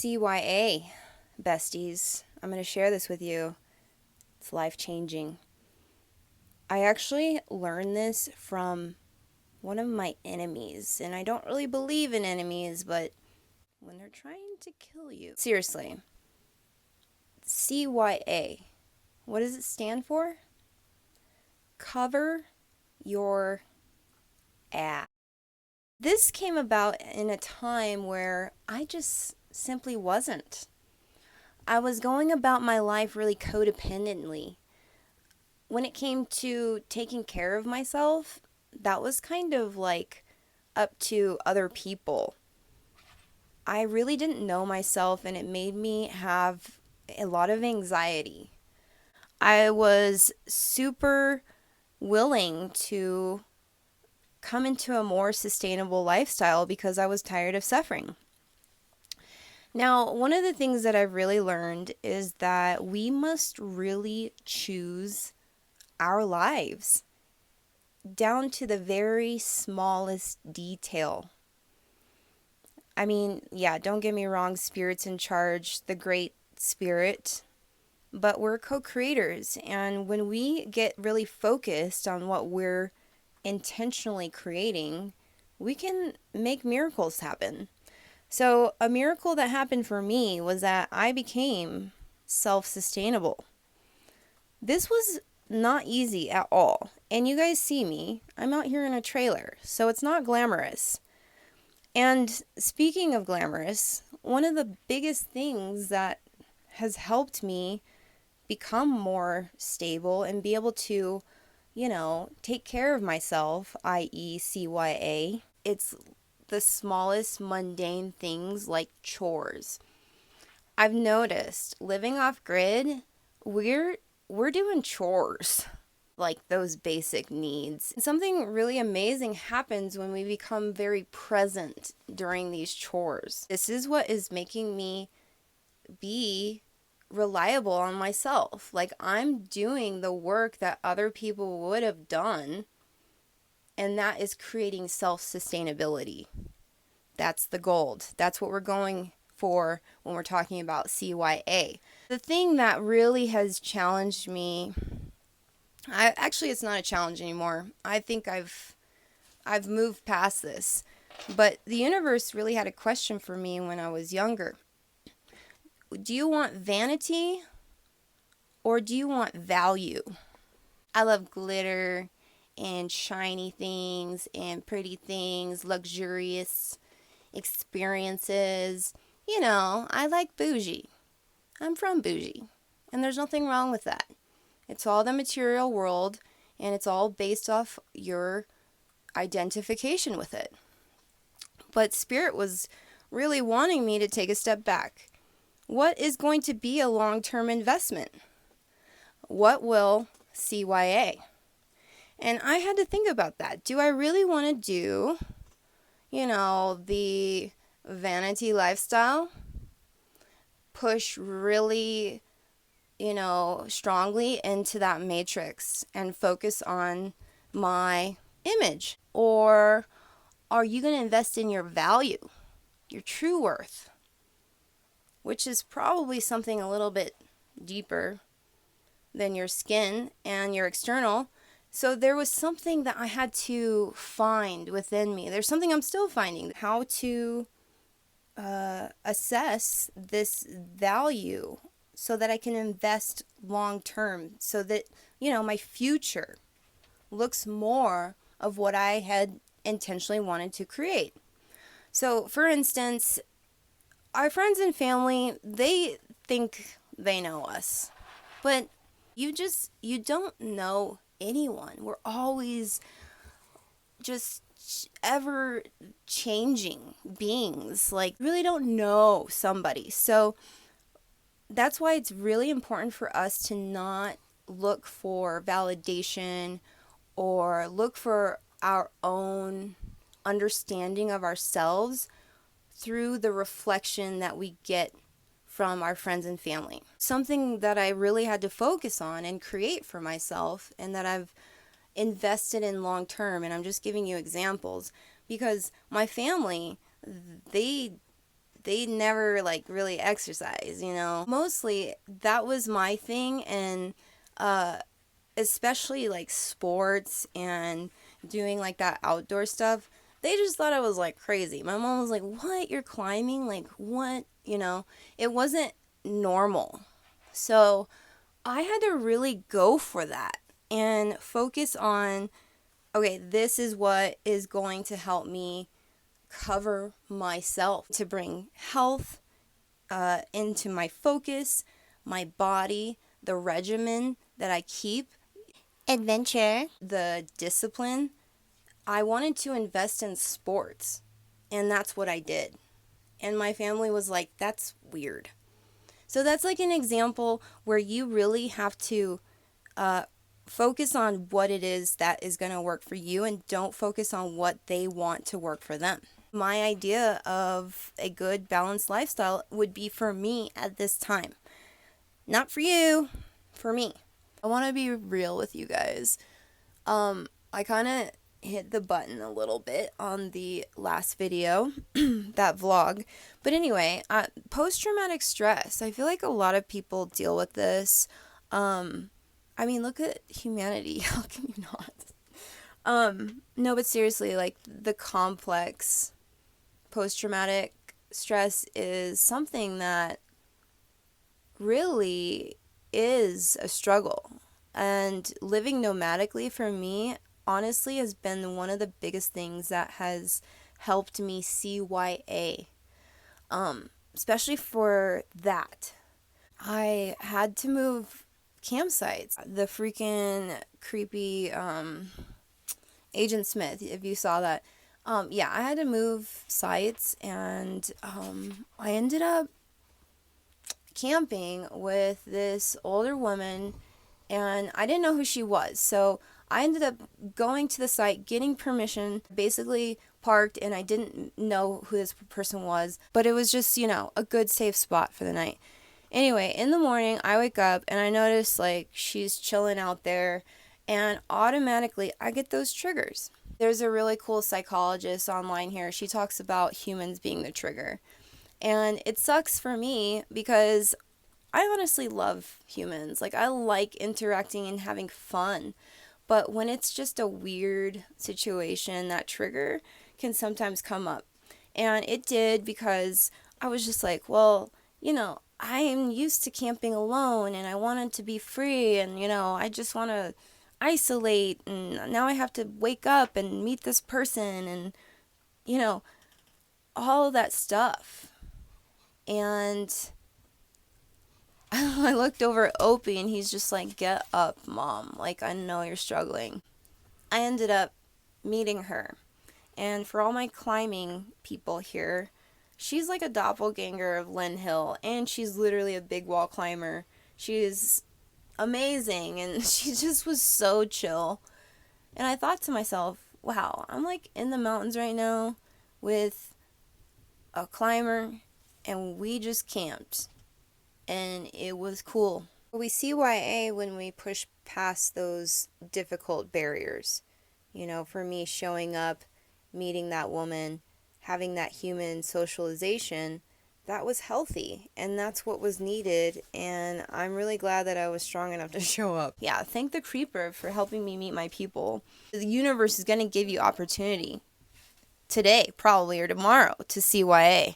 CYA, besties. I'm going to share this with you. It's life-changing. I actually learned this from one of my enemies, and I don't really believe in enemies, but when they're trying to kill you. Seriously. CYA. What does it stand for? Cover your ass. This came about in a time where I just simply wasn't. I was going about my life really codependently. When it came to taking care of myself, that was kind of like up to other people. I really didn't know myself, and it made me have a lot of anxiety. I was super willing to come into a more sustainable lifestyle because I was tired of suffering. Now, one of the things that I've really learned is that we must really choose our lives down to the very smallest detail. I mean, yeah, don't get me wrong, Spirit's in charge, the great Spirit, but we're co-creators, and when we get really focused on what we're intentionally creating, we can make miracles happen. So, a miracle that happened for me was that I became self-sustainable. This was not easy at all. And you guys see me, I'm out here in a trailer, so it's not glamorous. And speaking of glamorous, one of the biggest things that has helped me become more stable and be able to, take care of myself, i.e., CYA, it's the smallest mundane things like chores. I've noticed living off grid, we're doing chores, like those basic needs. Something really amazing happens when we become very present during these chores. This is what is making me be reliable on myself. Like, I'm doing the work that other people would have done, and that is creating self-sustainability. That's the gold. That's what we're going for when we're talking about CYA. The thing that really has challenged me, it's not a challenge anymore. I think I've moved past this. But the universe really had a question for me when I was younger. Do you want vanity or do you want value? I love glitter and shiny things and pretty things, luxurious experiences. I like bougie. I'm from bougie, and there's nothing wrong with that. It's all the material world, and it's all based off your identification with it. But Spirit was really wanting me to take a step back. What is going to be a long-term investment? What will CYA? And I had to think about that. Do I really want to do, the vanity lifestyle? Push really, strongly into that matrix and focus on my image? Or are you going to invest in your value, your true worth, which is probably something a little bit deeper than your skin and your external? So there was something that I had to find within me. There's something I'm still finding, how to assess this value so that I can invest long term, so that, my future looks more of what I had intentionally wanted to create. So, for instance, our friends and family, they think they know us, but you don't know anyone. We're always just ever changing beings, like really don't know somebody. So that's why it's really important for us to not look for validation or look for our own understanding of ourselves through the reflection that we get from our friends and family. Something that I really had to focus on and create for myself, and that I've invested in long term, and I'm just giving you examples because my family, they they never like really exercise, you know. Mostly that was my thing, and especially like sports and doing like that outdoor stuff. They just thought I was like crazy. My mom was like, "What? You're climbing? Like what?" You know, it wasn't normal. So I had to really go for that and focus on, okay, this is what is going to help me cover myself to bring health into my focus, my body, the regimen that I keep, Adventure. the discipline. I wanted to invest in sports, and that's what I did. And my family was like, that's weird. So that's like an example where you really have to uh, focus on what it is that is going to work for you, and don't focus on what they want to work for them. My idea of a good balanced lifestyle would be for me at this time. Not for you, for me. I want to be real with you guys. I kind of hit the button a little bit on the last video, that vlog. But anyway, post-traumatic stress. I feel like a lot of people deal with this. I mean, look at humanity. How can you not? No, but seriously, like the complex post-traumatic stress is something that really is a struggle. And living nomadically for me, honestly, has been one of the biggest things that has helped me CYA. Especially for that. I had to move campsites. The freaking creepy Agent Smith, if you saw that. Yeah, I had to move sites, and I ended up camping with this older woman, and I didn't know who she was. So I ended up going to the site, getting permission, basically parked, and I didn't know who this person was, but it was just, you know, a good safe spot for the night. Anyway, in the morning, I wake up and I notice like she's chilling out there, and automatically I get those triggers. There's a really cool psychologist online here. She talks about humans being the trigger. And it sucks for me because I honestly love humans. Like, I like interacting and having fun. But when it's just a weird situation, that trigger can sometimes come up. And it did, because I was just like, well, you know, I am used to camping alone and I wanted to be free, and, you know, I just want to isolate, and now I have to wake up and meet this person, and, you know, all of that stuff. And I looked over at Opie, and he's just like, get up, Mom. Like, I know you're struggling. I ended up meeting her. And for all my climbing people here, she's like a doppelganger of Lynn Hill. And she's literally a big wall climber. She's amazing. And she just was so chill. And I thought to myself, wow, I'm like in the mountains right now with a climber, and we just camped, and it was cool. We CYA when we push past those difficult barriers. You know, for me, showing up, meeting that woman, having that human socialization, that was healthy, and that's what was needed, and I'm really glad that I was strong enough to show up. Yeah, thank the creeper for helping me meet my people. The universe is going to give you opportunity today, probably, or tomorrow, to CYA.